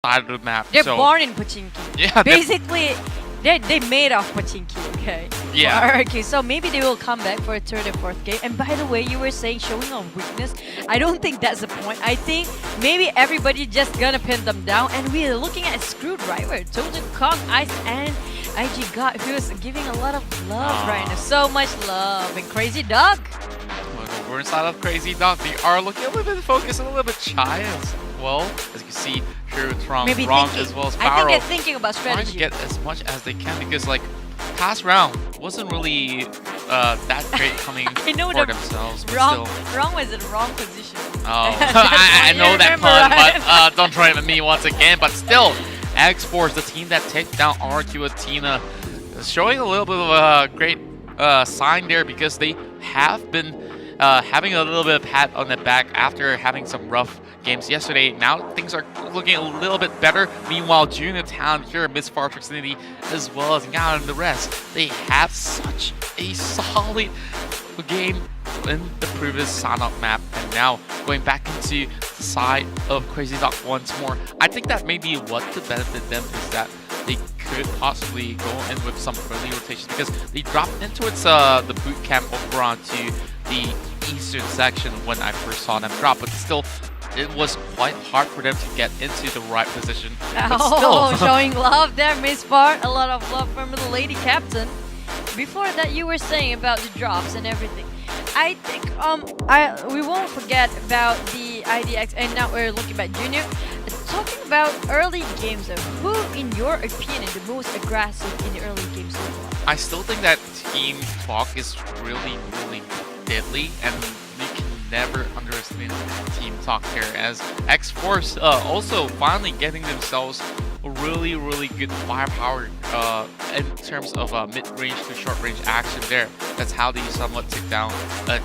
side of the map. They're So born in Pochinki. yeah, Basically, they made off Pochinki, okay? Yeah. Okay, so maybe they will come back for a third and fourth game. And by the way, you were saying showing off weakness. I don't think that's the point. I think maybe everybody just gonna pin them down. And we're looking at Screwdriver, Total Kong, Ice, and IG God, who's giving a lot of love right now. So much love. And Crazy Dog. We're inside of Crazy Dog. They are looking a little bit focused, a little bit shy as well. As you can see, here with Wrong as well as I think Barrow. they're thinking about Trying to strategy. get as much as they can because, like, past round wasn't really that great coming I know for the themselves. But wrong, still. wrong was in the wrong position. Oh, I know You that remember, pun, right? but don't try it with me once again. But still, X-Force, the team that takes down RQ Athena, is showing a little bit of a great sign there because they have been having a little bit of pat on the back after having some rough games yesterday. Now things are looking a little bit better. Meanwhile, Junior Town here, Miss Far Xfinity, as well as Ngao and the rest, they have such a solid game in the previous sign-up map, and now going back into the side of Crazy Dog once more. I think that maybe what could benefit them is that they could possibly go in with some early rotations because they dropped into the boot camp over onto the eastern section when I first saw them drop, but still it was quite hard for them to get into the right position. But Oh, still, showing love there, Miss Far. A lot of love from the lady captain. Before that, you were saying about the drops and everything. I think we won't forget about the IDX, and now we're looking at Junior. Talking about early games, though, who, in your opinion, the most aggressive in the early games so far? I still think that Team Talk is really, really deadly, and you can never underestimate Team Talk here, as X-Force also finally getting themselves a really, really good firepower in terms of mid-range to short-range action there. That's how they somewhat take down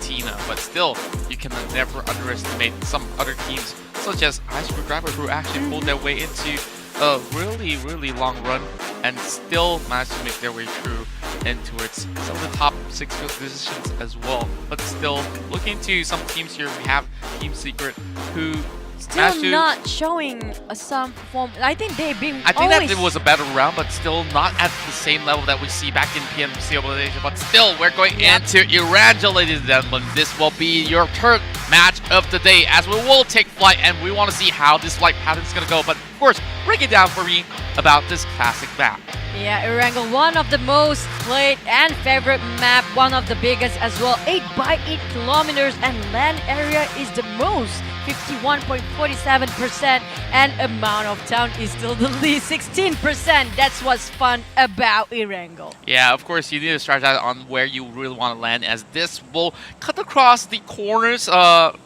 Tina, but still, you can never underestimate some other teams, such as Ice Screwdriver, who actually pulled their way into a really, really long run and still managed to make their way through and towards some of the top 6 positions as well. But still, looking to some teams here, we have Team Secret, who Still not showing some performance. I think they've been I think always... that it was a better round, but still not at the same level that we see back in PMCO. But still, we're going into Erangel, ladies and gentlemen. This will be your third match of the day, as we will take flight, and we want to see how this flight pattern is going to go. But of course, break it down for me about this classic map. Yeah, Erangel, one of the most played and favorite map, one of the biggest as well. 8 by 8 kilometers, and land area is the most, 51.47%, and amount of town is still the least, 16%. That's what's fun about Erangel. Yeah, of course, you need to strategize on where you really want to land, as this will cut across the corners,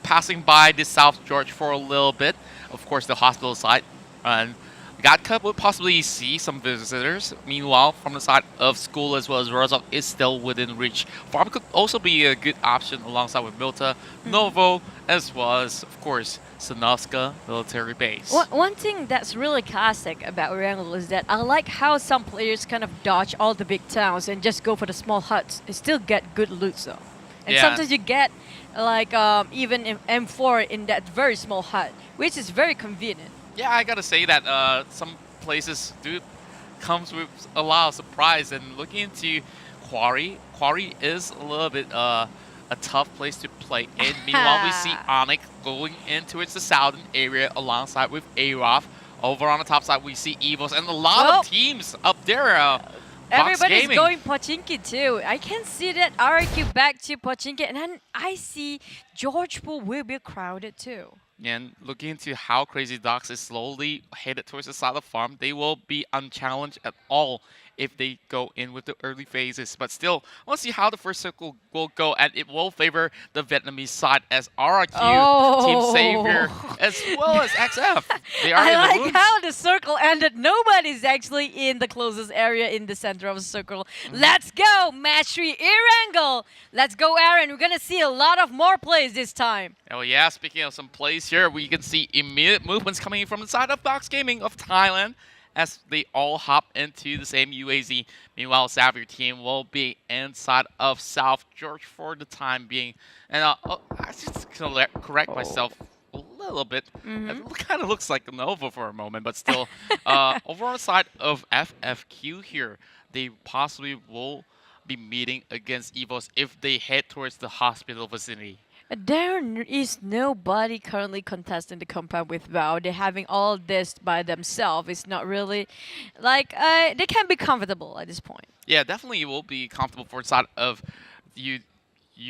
passing by the South George for a little bit. Of course, the hospital side. And God Cup would possibly see some visitors. Meanwhile, from the side of school as well as Rozov is still within reach. Farm could also be a good option alongside with Milta, Novo, as well as, of course, Sanovska military base. One thing that's really classic about Erangel is that I like how some players kind of dodge all the big towns and just go for the small huts and still get good loot though. And sometimes you get like even in M4 in that very small hut, which is very convenient. Yeah, I gotta say that some places do comes with a lot of surprise. And looking into Quarry is a little bit a tough place to play in. Meanwhile, we see Onyx going into the southern area alongside with Aroth. Over on the top side, we see Evos and a lot of teams up there. Everybody's going Pochinki too. I can see that RQ back to Pochinki, and then I see George Pool will be crowded too. And looking into how Crazy Dogs is slowly headed towards the side of the farm, they will be unchallenged at all if they go in with the early phases. But still, let's see how the first circle will go, and it will favor the Vietnamese side as RRQ, Team Savior, as well as XF. They are in the I rooms. like how the circle ended. Nobody's actually in the closest area in the center of the circle. Let's go, match 3, Erangel. Let's go, Aaron. We're gonna see a lot of more plays this time. Oh yeah, speaking of some plays here, we can see immediate movements coming from the side of Box Gaming of Thailand, as they all hop into the same UAZ. Meanwhile, Xavier team will be inside of South George for the time being. And I just correct myself a little bit. Mm-hmm. It kind of looks like Nova for a moment, but still. Over on the side of FFQ here, they possibly will be meeting against Evos if they head towards the hospital vicinity. Is nobody currently contesting the compound with Val. They're having all this by themselves. It's not really like they can be comfortable at this point. Yeah, definitely will be comfortable for the side of you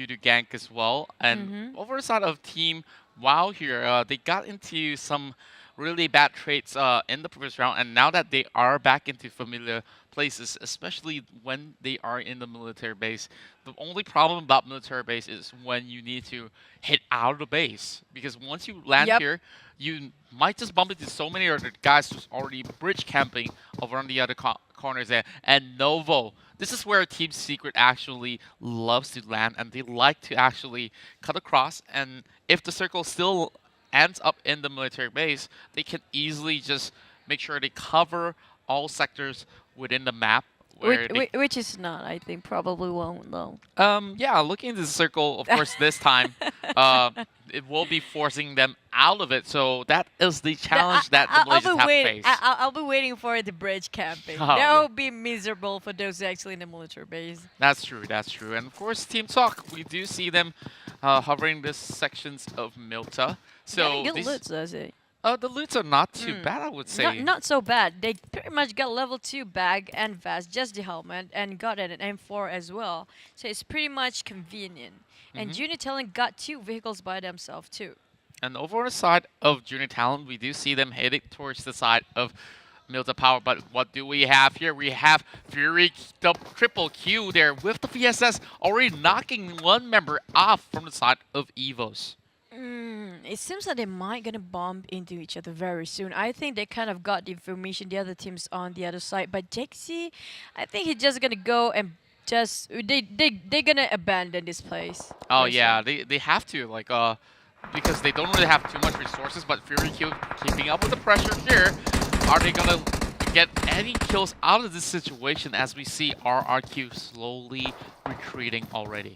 to gank as well. And Mm-hmm. over the side of Team WoW here, they got into some really bad traits in the previous round, and now that they are back into familiar places, especially when they are in the military base, the only problem about military base is when you need to hit out of the base. Because once you land Yep. here, you might just bump into so many other guys who's already bridge camping over on the other corners there. And Novo, this is where Team Secret actually loves to land, and they like to actually cut across. And if the circle still ends up in the military base, they can easily just make sure they cover all sectors within the map. Where Which is not, I think, probably won't though. yeah, looking at the circle, of course, this time, uh, it will be forcing them out of it. So that is the challenge that the Blazers have faced. I'll be waiting for the bridge camping. Oh, That yeah. will be miserable for those actually in the military base. That's true, that's true. And of course, Team Talk, we do see them hovering the sections of Milta. So Good these, loots, does it? the loots are not too bad, I would say. Not so bad. They pretty much got level 2 bag and vest, just the helmet, and got an M4 as well. So it's pretty much convenient. And Junior Talent got 2 vehicles by themselves too. And over on the side of Junior Talent, we do see them heading towards the side of Milta Power. But what do we have here? We have Fury, the triple Q there with the VSS already knocking one member off from the side of Evos. It seems that they might gonna bump into each other very soon. I think they kind of got the information. The other teams on the other side, but Jexy, I think he's just gonna go and just they're gonna abandon this place. Oh very yeah, soon. they have to because they don't really have too much resources. But Fury Q keeping up with the pressure here. Are they gonna get any kills out of this situation as we see RRQ slowly retreating already?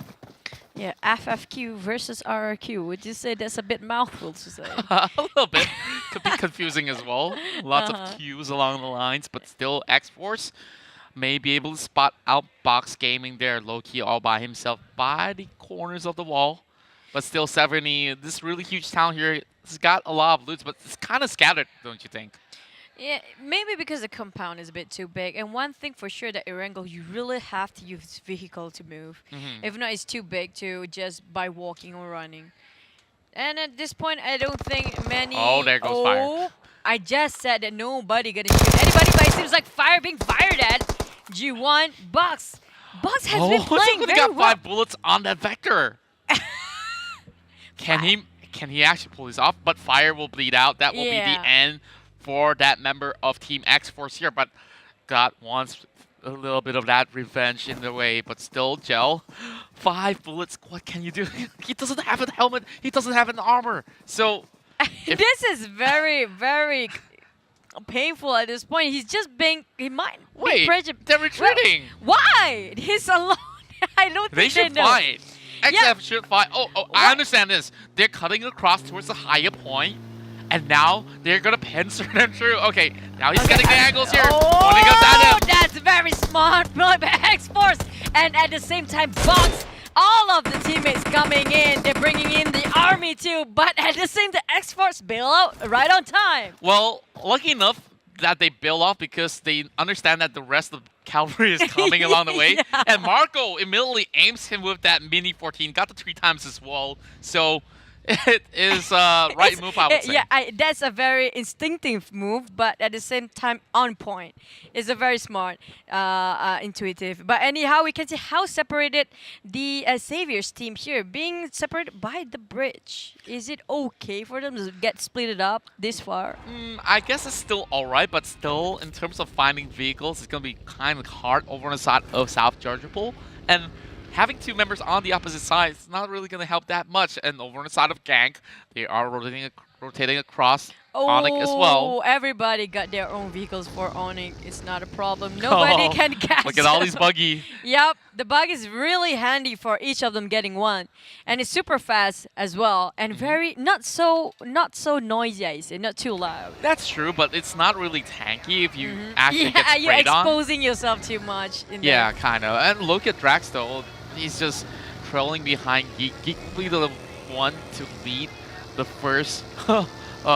Yeah, FFQ versus RRQ. Would you say that's a bit mouthful to say? A little bit. Could be confusing as well. Lots of Qs along the lines, but still X-Force may be able to spot out Box Gaming there, low-key all by himself by the corners of the wall. But still, 70, this really huge town here, it's got a lot of loots, but it's kind of scattered, don't you think? Yeah, maybe because the compound is a bit too big. And one thing for sure that Erangel, you really have to use vehicle to move. If not, it's too big to just by walking or running. And at this point, I don't think many... Oh, there goes Fire. I just said that nobody gonna shoot anybody, but it seems like Fire being fired at. G1, Box. Box has been playing he very got well. 5 bullets on that Vector. Can he actually pull this off? But Fire will bleed out. That will be the end for that member of Team X-Force here. But God wants a little bit of that revenge in the way. But still, Gel, 5 bullets. What can you do? He doesn't have a helmet. He doesn't have an armor. So this is very, very painful at this point. He's just being... He might... wait, be they're retreating. Well, why? He's alone. I don't They think should know. fight. XF Yeah. should fight. Oh, I understand this. They're cutting across towards the higher point, and now they're gonna pincer them through. Okay, now he's getting the angles here. Pointing up at him. That's very smart play by X-Force. And at the same time, Box, all of the teammates coming in. They're bringing in the army too. But at the same time, X-Force bail out right on time. Well, lucky enough that they bail off because they understand that the rest of the cavalry is coming along the way. Yeah. And Marco immediately aims him with that Mini 14. Got the 3 times as well. So it is right move, I would say. Yeah, that's a very instinctive move, but at the same time on point. It's a very smart, intuitive. But anyhow, we can see how separated the Saviors team here, being separated by the bridge. Is it okay for them to get split up this far? I guess it's still alright, but still, in terms of finding vehicles, it's going to be kind of hard over on the side of South Georgiapol. And having 2 members on the opposite side is not really going to help that much. And over on the side of Gank, they are rotating across Onyx as well. Oh, everybody got their own vehicles for Onyx. It's not a problem. Nobody can catch Look at all these them. buggy. Yep, the bug is really handy for each of them getting one, and it's super fast as well, and very not so noisy. I say, not too loud. That's true, but it's not really tanky if you actually get Yeah, you're sprayed on. exposing yourself too much. In Yeah, there. kind of. And look at Drax though. He's just trailing behind Geek. Geek will be the one to lead the first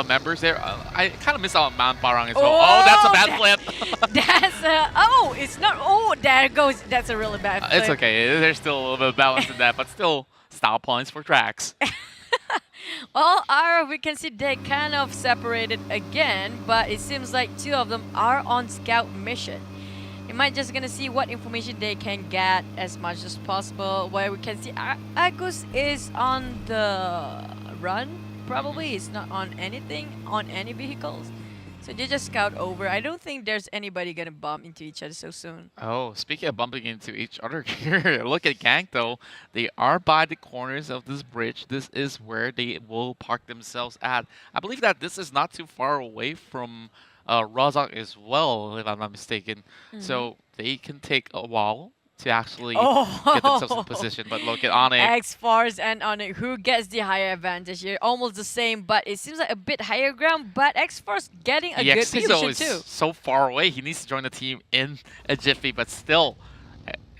members there. I kind of miss out on Mount Barang as well. Oh, that's a bad flip. That's it's not. Oh, there it goes. That's a really bad flip. It's okay. There's still a little bit of balance in that, but still style points for Drax. Well, we can see they kind of separated again, but it seems like two of them are on scout mission. You might just gonna see what information they can get as much as possible. Where we can see Agus is on the run, probably. He's not on anything, on any vehicles. So they just scout over. I don't think there's anybody gonna bump into each other so soon. Oh, speaking of bumping into each other here, look at Gang though. They are by the corners of this bridge. This is where they will park themselves at. I believe that this is not too far away from Razak as well, if I'm not mistaken. So they can take a while to actually get themselves in position. But look at Onyx. X-Force and Onyx, who gets the higher advantage here? Almost the same, but it seems like a bit higher ground. But X-Force getting a good EXC though position is too. so far away. He needs to join the team in a jiffy, but still,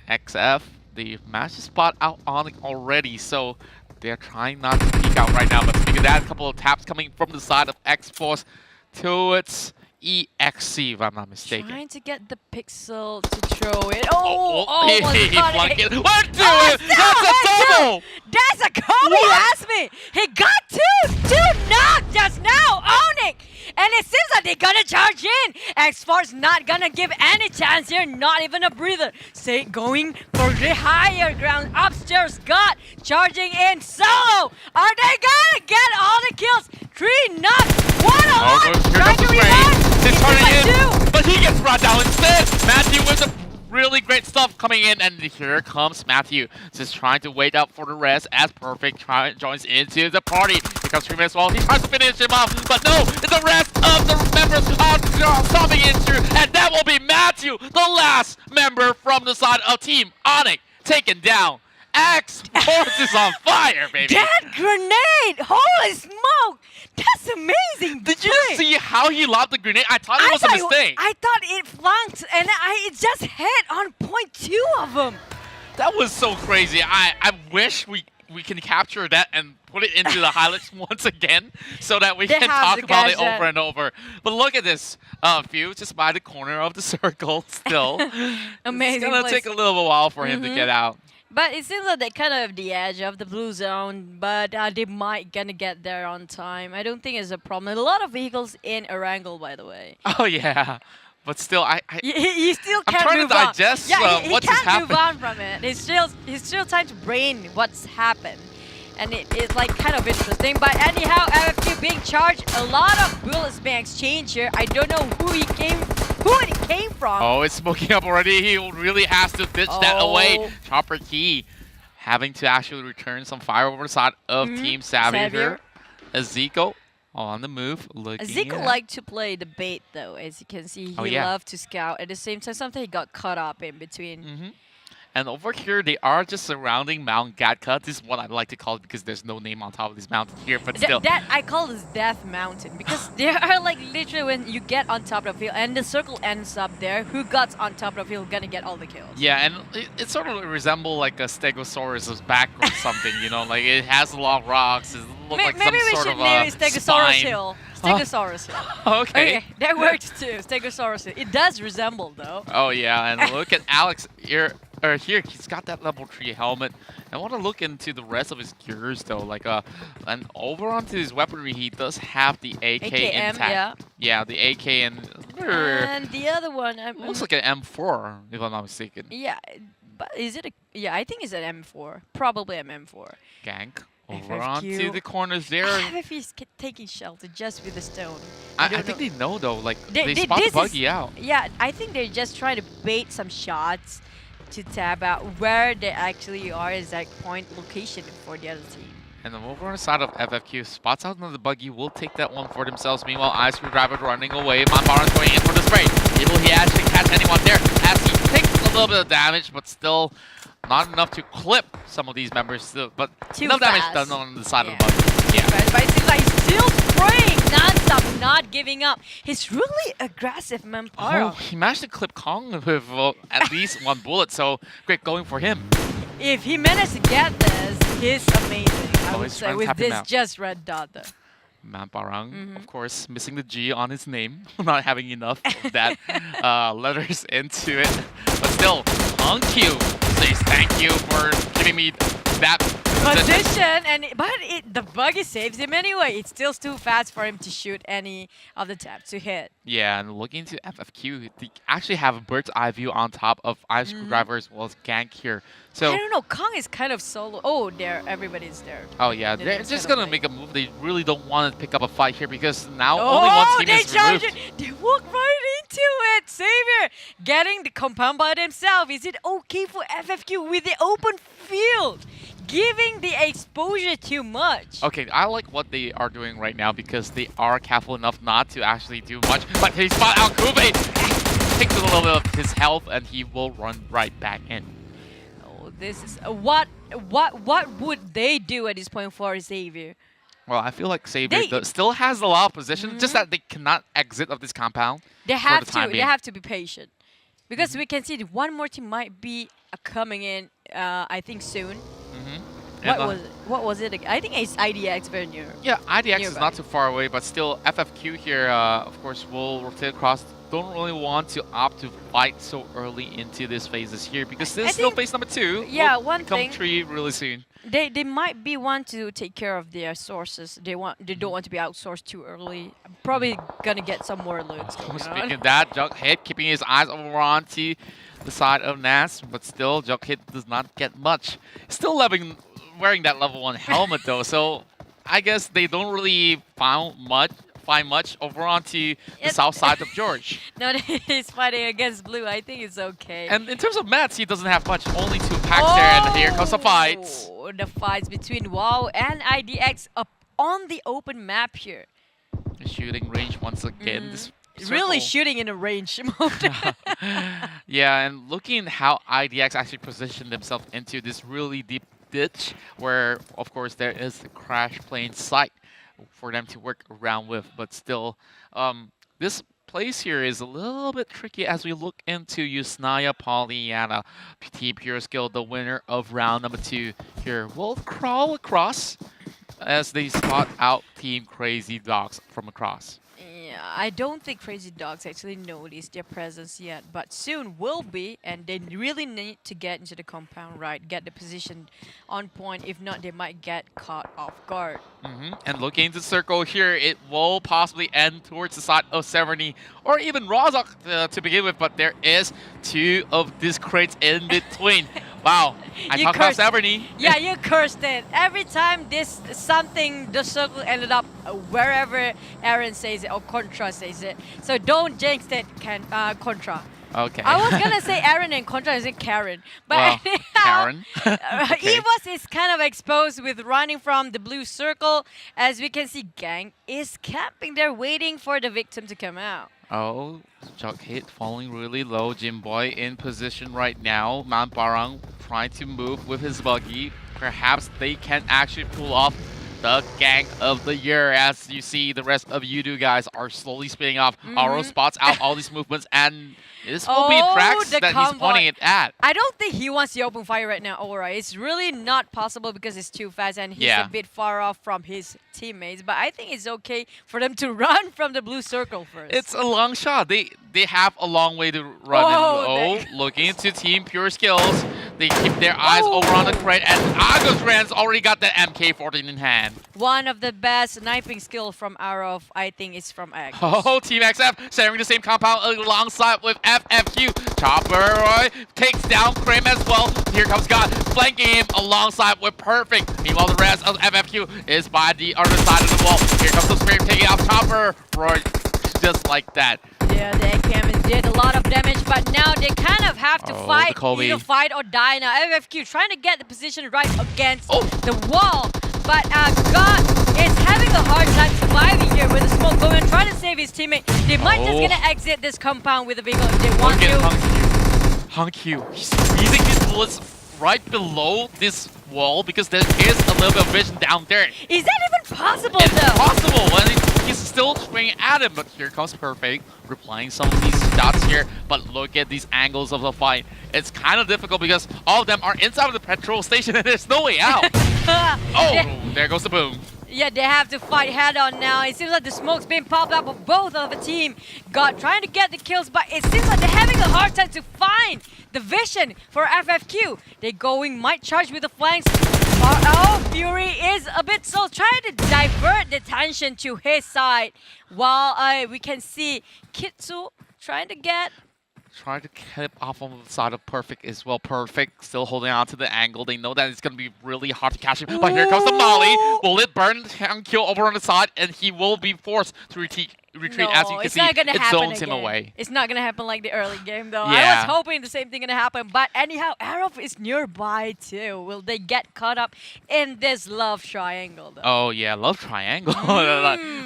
XF, the match is spot out Onyx already, so they're trying not to peek out right now. But speaking of that, a couple of taps coming from the side of X-Force towards EXC, if I'm not mistaken. Trying to get the pixel to throw it. Oh, he almost got flunked it. it. What, dude? Oh, That's a double! That's a combo, you asked me. He got two knocks just now, Onyx. And it seems like they're gonna charge in. X-Force not gonna give any chance here, not even a breather. Say going for the higher ground. Upstairs got charging in solo. Are they gonna get all the kills? 3 knocks, 1 on 1. Trying to revive. He's turning in, two. but he gets brought down instead. Matthew with the really great stuff coming in, and here comes Matthew, just trying to wait out for the rest as Perfect joins into the party. Here comes Freeman as well. He tries to finish him off, but no, the rest of the members are stomping into, and that will be Matthew, the last member from the side of Team Onyx, taken down. X-Force is on fire, baby. That grenade! Holy smoke! That's amazing. Did you see how he lobbed the grenade? I thought it was a mistake. I thought it flunked, and it just hit on point 2 of them. That was so crazy. I wish we can capture that and put it into the highlights once again so that we can talk about it over and over. But look at this view just by the corner of the circle still. Amazing. It's going to take a little while for him to get out. But it seems like they kind of have the edge of the blue zone, but they might gonna get there on time. I don't think it's a problem. A lot of vehicles in Erangel, by the way. Oh, yeah. But still, He still I'm can't trying move to digest on. Yeah, what he just can't move happened. on from it. He's still trying to brain what's happened. And it's like kind of interesting. But anyhow, FFQ being charged, a lot of bullets being exchanged here. I don't know who it came from. Oh, it's smoking up already. He really has to ditch that away. Chopper Key having to actually return some fire over the side of Team Savvy here. Ezekiel on the move. Ezekiel liked to play the bait though, as you can see. He loved to scout. At the same time, sometimes he got caught up in between. And over here, they are just surrounding Mount Gatka. This is what I like to call it because there's no name on top of this mountain here, but still. That I call this Death Mountain because there are like literally when you get on top of the field and the circle ends up there, who got on top of the field gonna get all the kills. Yeah, and it sort of resembles like a Stegosaurus's back or something, you know, like it has a lot of rocks. It looks like maybe some we sort should of name it Stegosaurus spine. Hill. Stegosaurus Hill. Okay. That works too. Stegosaurus Hill. It does resemble though. Oh yeah, and look at Alex here. Here, he's got that level 3 helmet. I want to look into the rest of his gears though. Like and over onto his weaponry, he does have the AK AKM, intact. Yeah, the AK and the other one looks like an M4, if I'm not mistaken. Yeah, but is it a? Yeah, I think it's an M4. Probably an M4. Gank over FFQ. onto the corners there. If he's taking shelter just with the stone. I think they know though. Like they They- spot the this buggy out. Yeah, I think they're just trying to bait some shots to tab out where they actually are exact point location for the other team. And then over on the side of FFQ, spots out another buggy, will take that one for themselves. Meanwhile, Ice Screwdriver running away. Manbaran's going in for the spray. Will he actually catch anyone there as he takes a little bit of damage, but still not enough to clip some of these members. Still, but enough damage done on the side of the buggy. Yeah. But it seems like he's still spraying non-stop, not giving up. He's really aggressive, Manbara. Oh, he managed to clip Kong with at least one bullet, so great going for him. If he managed to get this, he's amazing. I would say with this just red dot though. Manbarang, of course, missing the G on his name, not having enough of that letters into it. But still, Q says thank you for giving me that position. But the buggy saves him anyway. It's still too fast for him to shoot any of the taps to hit. Yeah, and looking to FFQ, they actually have a bird's eye view on top of Ice Screwdriver as well as Gank here. So I don't know, Kong is kind of solo. Oh, there, everybody's there. Oh yeah, they're just gonna make a move. They really don't want to pick up a fight here because now only one team is removed. They walk right into it. Savior getting the compound by themselves. Is it okay for FFQ with the open field? Giving the exposure too much. Okay, I like what they are doing right now because they are careful enough not to actually do much. But he spot out Kube, takes a little bit of his health, and he will run right back in. Oh, this is what would they do at this point for Xavier? Well, I feel like Xavier still has a lot of position, just that they cannot exit of this compound. They have to. They have to be patient because we can see that one more team might be coming in. I think soon. What was it? I think it's IDX very near. Yeah, IDX is not too far away, but still FFQ here, of course, will rotate across. Don't really want to opt to fight so early into this phases here because this is still phase number 2. Yeah, will become 3 really soon. They might be want to take care of their sources. They don't want to be outsourced too early. Probably gonna get some more loots. Speaking of that, Jughead keeping his eyes over onto the side of Nas, but still Jughead does not get much. Still wearing that level 1 helmet though, so I guess they don't really find much over onto the south side of George. No, he's fighting against Blue. I think it's okay. And in terms of mats, he doesn't have much. Only 2 packs there, and here comes the fights. The fights between WoW and IDX up on the open map here. Shooting range once again. This really shooting in a range mode. Yeah, and looking how IDX actually positioned themselves into this really deep ditch, where of course there is the crash plane site for them to work around with, but still, this place here is a little bit tricky as we look into Yusnaya Pollyanna. Team Pure Skill, the winner of round number 2 here, will crawl across as they spot out Team Crazy Dogs from across. Yeah, I don't think Crazy Dogs actually noticed their presence yet, but soon will be, and they really need to get into the compound, right? Get the position on point. If not, they might get caught off guard. And looking into the circle here, it will possibly end towards the side of Severny or even Rozok to begin with, but there is 2 of these crates in between. Wow, I talked about Severny. Yeah, you cursed it. Every time the circle ended up wherever Aaron says it or Contra says it. So don't jinx it, Contra. Okay. I was gonna say Aaron and Contra is Karen, but well, anyhow, Karen. Okay. Evos is kind of exposed with running from the blue circle. As we can see, Gang is camping there, waiting for the victim to come out. Oh, Jughead falling really low. Jimboy in position right now. Manbarang trying to move with his buggy. Perhaps they can actually pull off the gang of the year. As you see, the rest of you guys are slowly spinning off. Aro spots out all these movements, and this will be Drax that he's pointing it at. I don't think he wants the open fire right now, Aura. It's really not possible because it's too fast and he's a bit far off from his teammates. But I think it's okay for them to run from the blue circle first. It's a long shot. They have a long way to run. Looking into Team Pure Skills. They keep their eyes over on the crate, and Agosran's already got the MK14 in hand. One of the best sniping skill from Arov, I think, is from Agos. Oh, Team XF sharing the same compound alongside with FFQ. Chopper Roy takes down Krim as well. Here comes God, flanking him alongside with Perfect. Meanwhile, the rest of FFQ is by the other side of the wall. Here comes the Spirit taking out Chopper Roy, just like that. Yeah, the AKM did a lot of damage, but now they kind of have to fight, either fight or die now. FFQ trying to get the position right against the wall. but God is having a hard time surviving here with the smoke going and trying to save his teammate. They might just gonna exit this compound with a vehicle if they want Look to. at HunQ. He's squeezing his bullets right below this wall because there is a little bit of vision down there. Is that even possible It's though? possible, and he's still swinging at him, but here comes Perfect, replying some of these shots here, but look at these angles of the fight. It's kind of difficult because all of them are inside of the petrol station and there's no way out. Oh, there goes the boom. Yeah, they have to fight head-on now. It seems like the smoke's being popped up of both of the team. God trying to get the kills, but it seems like they're having a hard time to find the vision for FFQ. They're going, might charge with the flanks. Oh, Fury is a bit so trying to divert the attention to his side. While we can see Kitsu trying to get... Trying to keep off on the side of Perfect as well. Perfect still holding on to the angle. They know that it's going to be really hard to catch him. But here comes the Molly. Will it burn HunQ over on the side? And he will be forced to retreat. No, As you can see, it zones him away. It's not gonna happen like the early game though. Yeah. I was hoping the same thing gonna happen, but anyhow, Arov is nearby too. Will they get caught up in this love triangle though? Oh yeah, love triangle.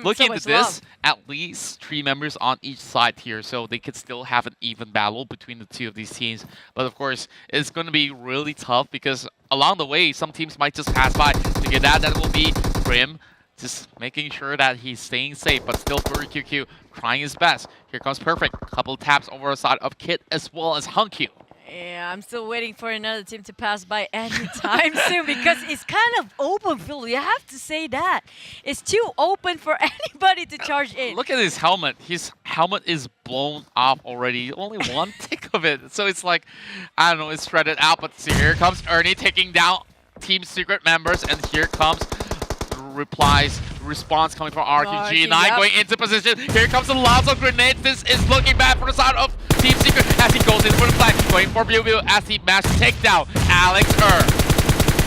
Looking so into this, love. at least 3 members on each side here, so they could still have an even battle between the two of these teams. But of course, it's going to be really tough because along the way, some teams might just pass by. To get that will be Prim. Just making sure that he's staying safe, but still Furry QQ trying his best. Here comes Perfect. Couple taps over the side of Kit as well as HunQ. Yeah, I'm still waiting for another team to pass by anytime soon because it's kind of open field. You have to say that. It's too open for anybody to charge in. Look at his helmet. His helmet is blown off already. Only one tick of it. So it's like, I don't know, it's shredded out. But see, here comes Ernie taking down Team Secret members. And here comes response coming from RQG9 going into position. Here comes the lots of grenades. This is looking bad for the side of Team Secret as he goes in for the flag, going for Biu as he managed to take down Alex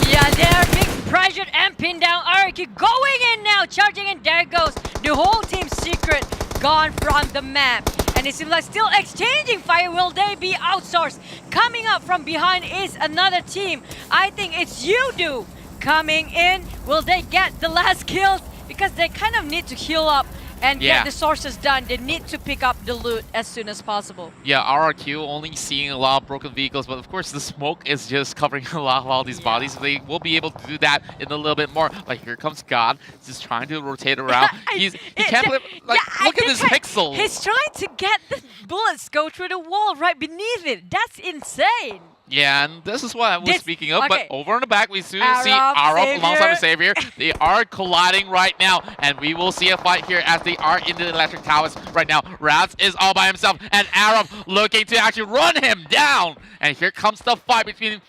Yeah, they're being pressured and pinned down. RQ going in now, charging in. There goes the whole Team Secret gone from the map. And it seems like still exchanging fire. Will they be outsourced? Coming up from behind is another team. I think it's Yudu coming in. Will they get the last kills? Because they kind of need to heal up and get the sources done. They need to pick up the loot as soon as possible. Yeah, RRQ only seeing a lot of broken vehicles, but of course the smoke is just covering a lot of all these bodies. They will be able to do that in a little bit more. But here comes God, just trying to rotate around. He can't believe, like, look at this pixel. He's trying to get the bullets go through the wall right beneath it. That's insane. Yeah, and this is what I was speaking of, but over in the back, we soon see Arov alongside the Savior. They are colliding right now, and we will see a fight here as they are in the electric towers right now. Rats is all by himself, and Arov looking to actually run him down. And here comes the fight between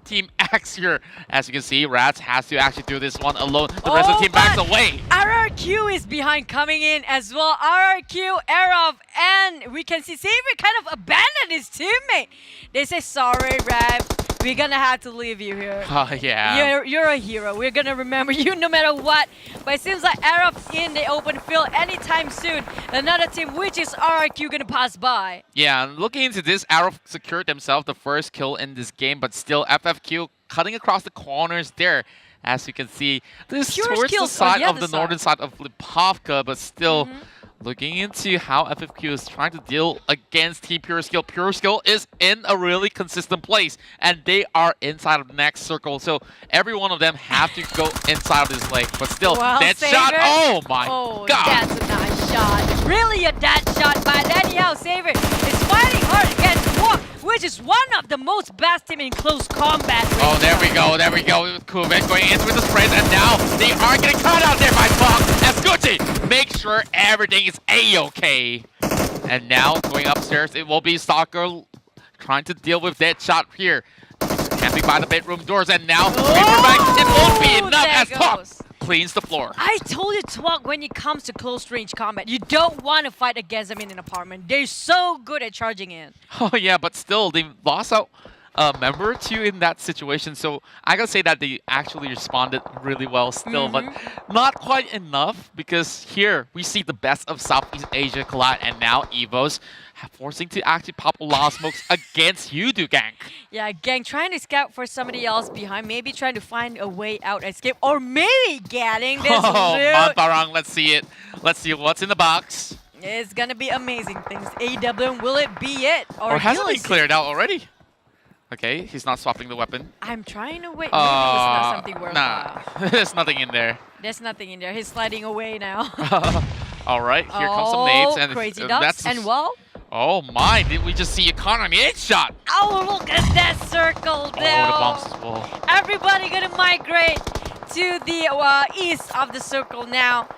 Team X here. As you can see, Rats has to actually do this one alone. The rest of the team backs away. RRQ is behind coming in as well. RRQ, Arov, and we can see Savior kind of abandoned his teammate. They say, sorry, Rav, we're gonna have to leave you here. Oh, yeah. You're a hero. We're gonna remember you no matter what. But it seems like Arov's in the open field anytime soon. Another team, which is RRQ, gonna pass by. Yeah, and looking into this, Arov secured himself the first kill in this game, but still FFQ cutting across the corners there. As you can see, this is towards the side of the northern side of Lipovka, but still looking into how FFQ is trying to deal against Team Pure Skill. Pure Skill is in a really consistent place, and they are inside of the next circle. So every one of them have to go inside of this lake. But still, that shot, oh my god. That's a nice shot. Really a dead shot, but anyhow, Savior is fighting hard against Walk, which is one of the most best team in close combat. Oh, there we go. Kubek going in with the sprays, and now they are getting caught out there by Fox as Gucci make sure everything is A-okay. And now going upstairs, it will be Stalker trying to deal with that shot here. Camping by the bedroom doors, and now it won't be enough as Talk cleans the floor. I told you, Talk, when it comes to close range combat, you don't want to fight against them in an apartment. They're so good at charging in. Oh yeah, but still, they lost out member too in that situation. So I gotta say that they actually responded really well still, but not quite enough because here we see the best of Southeast Asia collide, and now Evos forcing to actually pop a lot of smokes against you, Gang. Yeah, Gang trying to scout for somebody else behind, maybe trying to find a way out, escape, or maybe getting this Oh, loot. Manparang, let's see it. Let's see what's in the box. It's gonna be amazing things. AWM, will it be it? Or has it been Ulysses? cleared out already? Okay, he's not swapping the weapon. I'm trying to wait. Maybe it's not something worthwhile. Nah, there's nothing in there. There's nothing in there. He's sliding away now. All right, here comes some nades, and crazy that's ducks. And well, oh my! Did we just see economy 8-shot? oh, look at that circle there. Oh, the bombs as well. Everybody gonna migrate to the east of the circle now.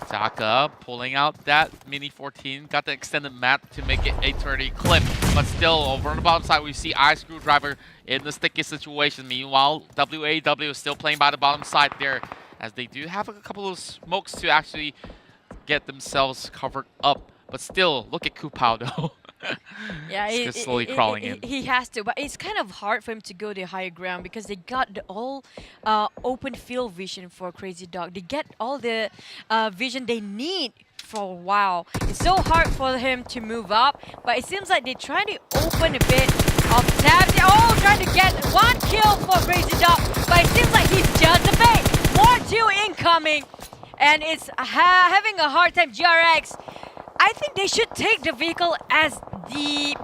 Taka pulling out that Mini 14, got the extended map to make it a 30 clip, but still over on the bottom side we see I Screwdriver in the sticky situation. Meanwhile, WAW is still playing by the bottom side there, as they do have a couple of smokes to actually get themselves covered up. But still, look at Kupao though. Yeah, He's just slowly crawling in. He has to, but it's kind of hard for him to go the higher ground because they got the all open field vision for Crazy Dog. They get all the vision they need for a while. It's so hard for him to move up, but it seems like they're trying to open a bit of tabs. Oh, trying to get one kill for Crazy Dog, but it seems like he's just a bait. More two incoming, and it's having a hard time. GRX, I think they should take the vehicle as the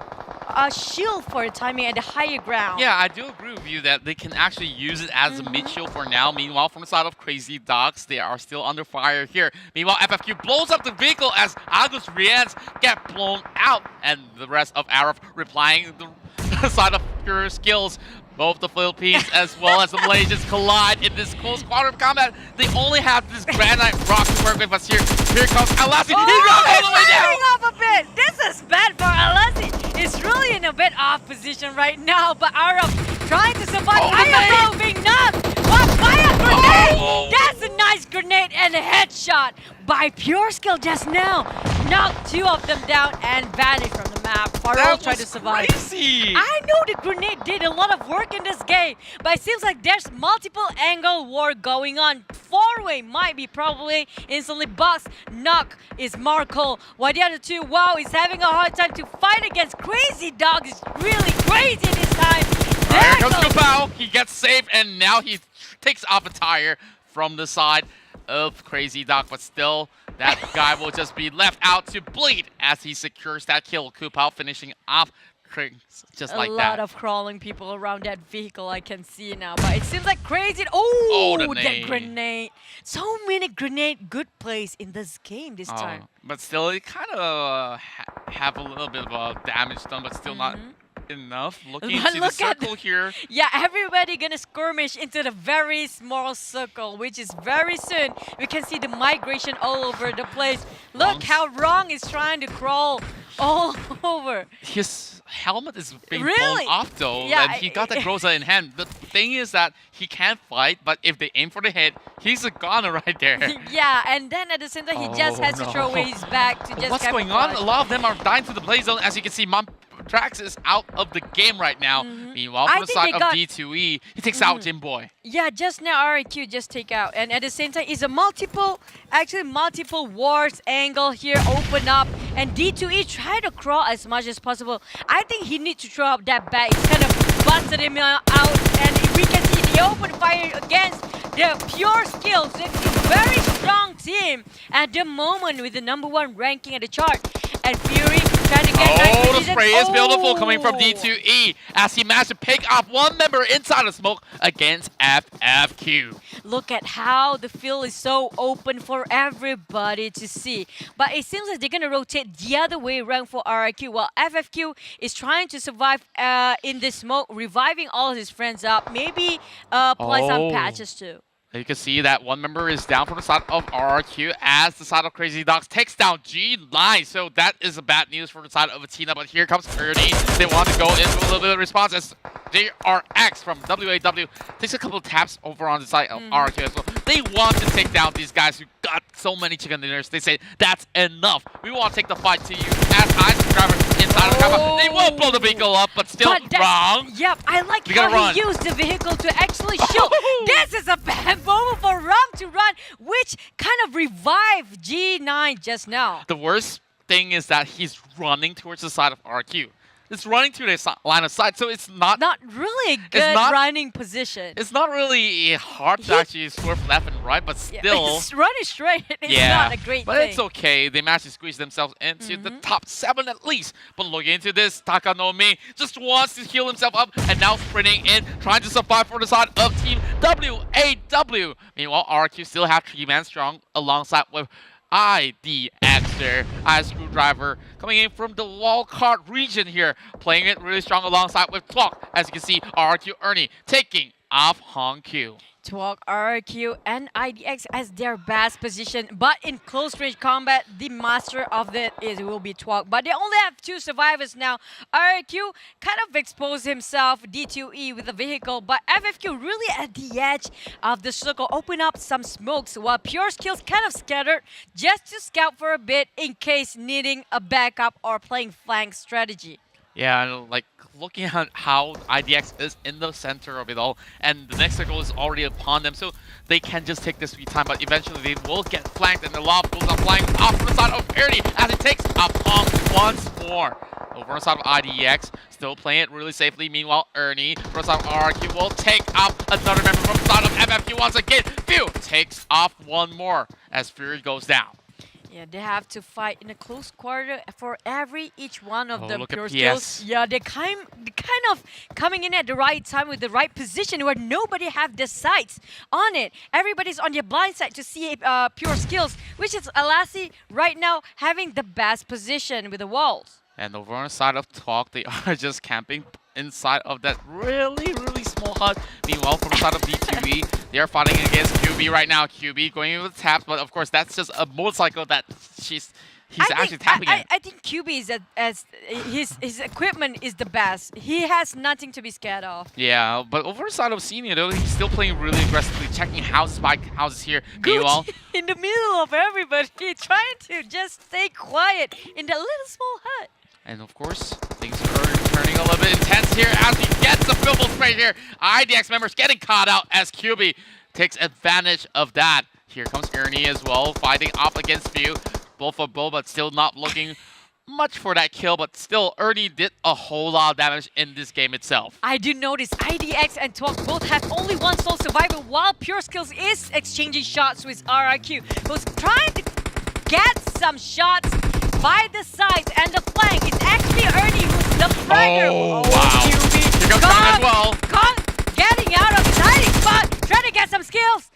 shield for the timing and the higher ground. Yeah, I do agree with you that they can actually use it as a mid shield for now. Meanwhile, from the side of Crazy Dogs, they are still under fire here. Meanwhile, FFQ blows up the vehicle as Agus Rians get blown out, and the rest of Arab replying the side of pure skills. Both the Philippines as well as the Malaysians collide in this close quarter of combat. They only have this granite rock to work with, but here comes Alasi. Oh, He dropped all the way he's down. sliding off a bit. This is bad for Alasi. He's really in a bit off position right now, but Arab trying to survive. Oh, Ayako being knocked. What? By a grenade! Oh. That's a nice grenade and a headshot by pure skill just now. Knocked two of them down and vanished from the map. Farrell tried to survive. Crazy. I know the grenade did a lot of work in this game, but it seems like there's multiple angle war going on. Four-way might be probably instantly boxed. Knock is Marco, while the other two, wow, is having a hard time to fight against Crazy Dog. Is really crazy this time. Here comes Kupao. He gets saved, and now he takes off a tire from the side of Crazy Dog, but still, that guy will just be left out to bleed as he secures that kill. Kupao finishing off just like that. A lot of crawling people around that vehicle I can see now, but it seems like Crazy. Oh, that grenade. So many grenade good plays in this game this time. But still, it kind of have a little bit of damage done, but still not enough. Looking into the circle here. Yeah, everybody gonna skirmish into the very small circle, which is very soon. We can see the migration all over the place. Look how Wrong is trying to crawl all over. His helmet is being Really? blown off though, Yeah, and he got the Groza in hand. The thing is that he can't fight, but if they aim for the head, he's a goner right there. Yeah, and then at the same time, he just has to throw away his back to just What's going on? A lot of them are dying to the play zone. As you can see, Trax is out of the game right now. Meanwhile, from the side of D2E, he takes out Jim Boy. Yeah, just now RIQ just take out. And at the same time, it's a multiple wars angle here open up. And D2E try to crawl as much as possible. I think he needs to throw up that back. It's kind of busted him out. And we can see the open fire against the pure skills. It's a very strong team at the moment with the #1 ranking at the chart. And Fury trying to get the spray is beautiful coming from D2E as he managed to pick off one member inside the smoke against FFQ. Look at how the field is so open for everybody to see. But it seems like they're going to rotate the other way around for RIQ, while FFQ is trying to survive in the smoke, reviving all his friends up. Maybe apply some patches too. You can see that one member is down from the side of RRQ as the side of Crazy Dogs takes down G9. So that is a bad news for the side of Athena. But here comes Ernie. They want to go into a little bit of response as JRX from WAW takes a couple of taps over on the side of RRQ as well. They want to take down these guys who got so many chicken dinners. They say, that's enough. We want to take the fight to you as I driver inside of the combat. They will Don't blow the vehicle up, but still wrong. Yep, I like We how gotta run. he used the vehicle to actually shoot. This is a bad moment for Rum to run, which kind of revived G9 just now. The worst thing is that he's running towards the side of RQ. It's running to the line of sight, so it's not really a good running position. It's not really hard to actually swerve left and right, but still. It's running straight. It's not a great but thing. It's okay. They managed to squeeze themselves into the top 7 at least. But look into this. Takanomi just wants to heal himself up and now sprinting in, trying to survive for the side of Team WAW. Meanwhile, RQ still have 3-man strong alongside with IDX there as Screwdriver coming in from the wildcard region here, playing it really strong alongside with Clock. As you can see, RQ Ernie taking off Hong Q. Twalk, RQ, and IDX as their best position, but in close range combat, the master of it will be Twalk. But they only have 2 survivors now. RQ kind of exposed himself, D2E with the vehicle, but FFQ really at the edge of the circle, open up some smokes while Pure Skills kind of scattered just to scout for a bit in case needing a backup or playing flank strategy. Yeah, and like looking at how IDX is in the center of it all, and the next circle is already upon them, so they can just take this sweet time, but eventually they will get flanked, and the lob goes up flying off the side of Ernie as it takes up Hong once more. Over on the side of IDX, still playing it really safely. Meanwhile, Ernie from the side of RQ will take up another member from the side of FFQ once again. Phew takes off one more as Fury goes down. Yeah, they have to fight in a close quarter for each one of them. Look Pure at Skills. PS. Yeah, they're kind of coming in at the right time with the right position where nobody have the sights on it. Everybody's on their blind side to see Pure Skills, which is Alassi right now having the best position with the walls. And over on the side of Talk, they are just camping inside of that really small hut. Meanwhile, from the side of D2E, they are fighting against QB right now. QB going in with taps, but of course that's just a motorcycle that he's actually tapping in. I think QB is his equipment is the best. He has nothing to be scared of. Yeah, but over the side of Senior though, he's still playing really aggressively, checking houses by houses here. Meanwhile, in the middle of everybody, trying to just stay quiet in that little small hut. and of course, things are turning a little bit intense here as he gets the purple spray here. IDX members getting caught out as QB takes advantage of that. Here comes Ernie as well, fighting off against Few. Both for both, but still not looking much for that kill, but still, Ernie did a whole lot of damage in this game itself. I do notice IDX and Twalk both have only one sole survivor, while Pure Skills is exchanging shots with RRQ, who's trying to get some shots by the sides and the flank. It's actually Ernie who's the flanker. Oh, wow. QB. Here comes Kong as well. Kong getting out of his hiding spot, trying to get some skills.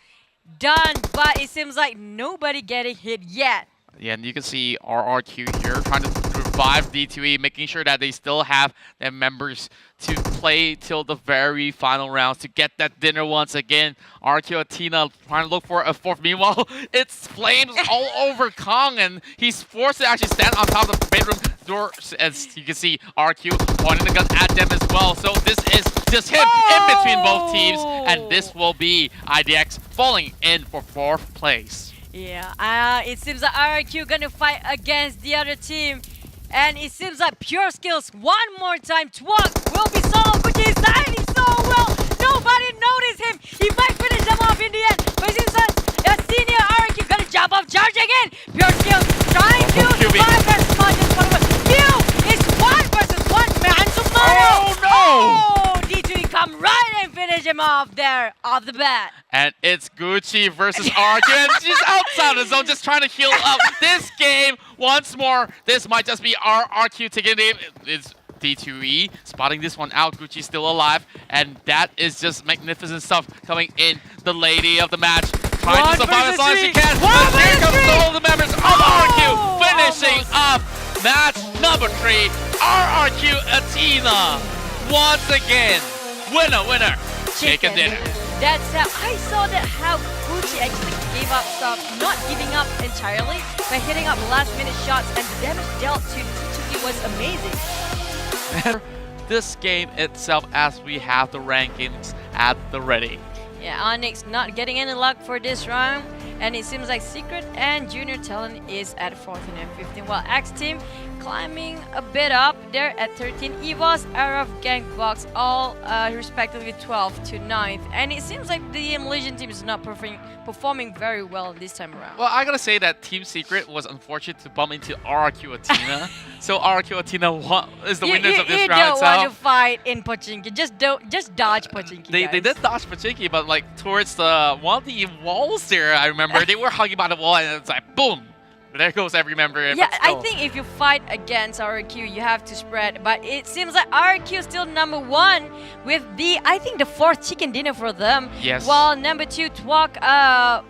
Done, but it seems like nobody getting hit yet. Yeah, and you can see RRQ here trying to revive D2E, making sure that they still have their members to play till the very final rounds to get that dinner once again. RQ Athena trying to look for a fourth. Meanwhile, it's flames all over Kong, and he's forced to actually stand on top of the bedroom door. As you can see, RQ pointing the gun at them as well. So this is just him in between both teams, and this will be IDX falling in for 4th place. Yeah, it seems like RRQ gonna fight against the other team. And it seems like Pure Skills one more time. Twalk will be solved, but he's hiding so well. Nobody noticed him. He might finish them off in the end. But it seems like a senior RRQ gonna jump off, charge again. Pure Skills trying to survive versus one. Mew is 1 versus 1 man tomorrow. Oh no! Oh, D2E come right and finish him off there off the bat. And it's Gucci versus RQ, and she's outside the zone, just trying to heal up this game once more. This might just be RQ taking it. It's D2E spotting this one out. Gucci's still alive, and that is just magnificent stuff coming in. The lady of the match trying to survive as long as she can. But here comes all the members of RQ finishing up match number 3. RRQ Athena once again. Winner, chicken dinner. That's how I saw that how Gucci actually gave up stuff, not giving up entirely, by hitting up last-minute shots, and the damage dealt to D2E was amazing. This game itself, as we have the rankings at the ready. Yeah, Onyx not getting any luck for this round, and it seems like Secret and Junior Talent is at 14 and 15, while X Team climbing a bit up. They're at 13. EVOS, Araf, Gangbox, all respectively 12 to 9th. And it seems like the Malaysian team is not performing very well this time around. Well, I gotta say that Team Secret was unfortunate to bump into RRQ Athena. So RRQ Athena is the winners of this you round don't want to itself. fight in Pochinki. Just dodge Pochinki. They did dodge Pachinki, but like towards the one of the walls there, I remember they were hugging by the wall, and it's like boom, there goes every member. Yeah, but I still. think if you fight against RRQ, you have to spread. But it seems like RRQ is still number 1 with I think the 4th chicken dinner for them. Yes. While number 2, Twok,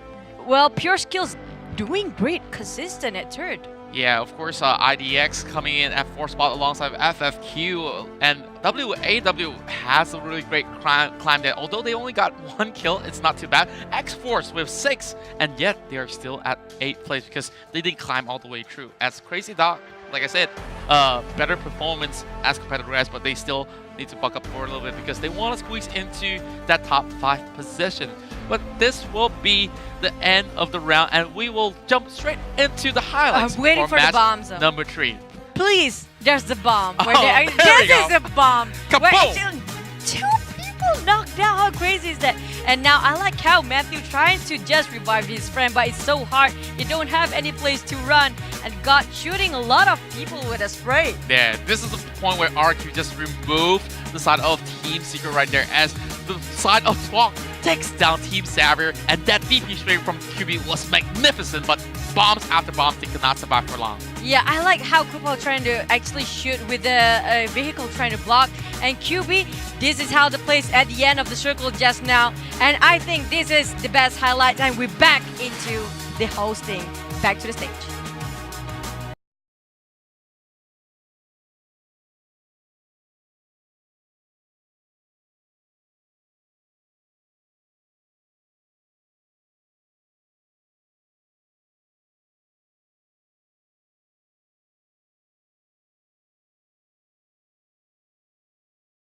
Pure Skills doing great, consistent at 3rd. Yeah, of course, IDX coming in at 4th spot alongside FFQ, and WAW has a really great climb there. Although they only got 1 kill, it's not too bad. X-Force with 6, and yet they are still at 8th place because they didn't climb all the way through. As Crazy Doc, like I said, better performance as compared to the rest, but they still need to buck up for a little bit because they want to squeeze into that top 5 position. But this will be the end of the round, and we will jump straight into the highlights. I'm waiting for the match bomb zone. number 3. Please, there's the bomb. Where Oh, there we is go. the bomb. Where Kaboom! actually 2 people knocked out. How crazy is that? And now I like how Matthew trying to just revive his friend, but it's so hard. You don't have any place to run, and got shooting a lot of people with a spray. Yeah, this is the point where RQ just removed the side of Team Secret right there, as the side of Twok takes down Team Savior, and that DP spray from QB was magnificent, but bombs after bombs, they could not survive for long. Yeah, I like how Kupo trying to actually shoot with the vehicle trying to block. And QB, this is how the plays at the end of the circle just now. And I think this is the best highlight, and we're back into the hosting. Back to the stage.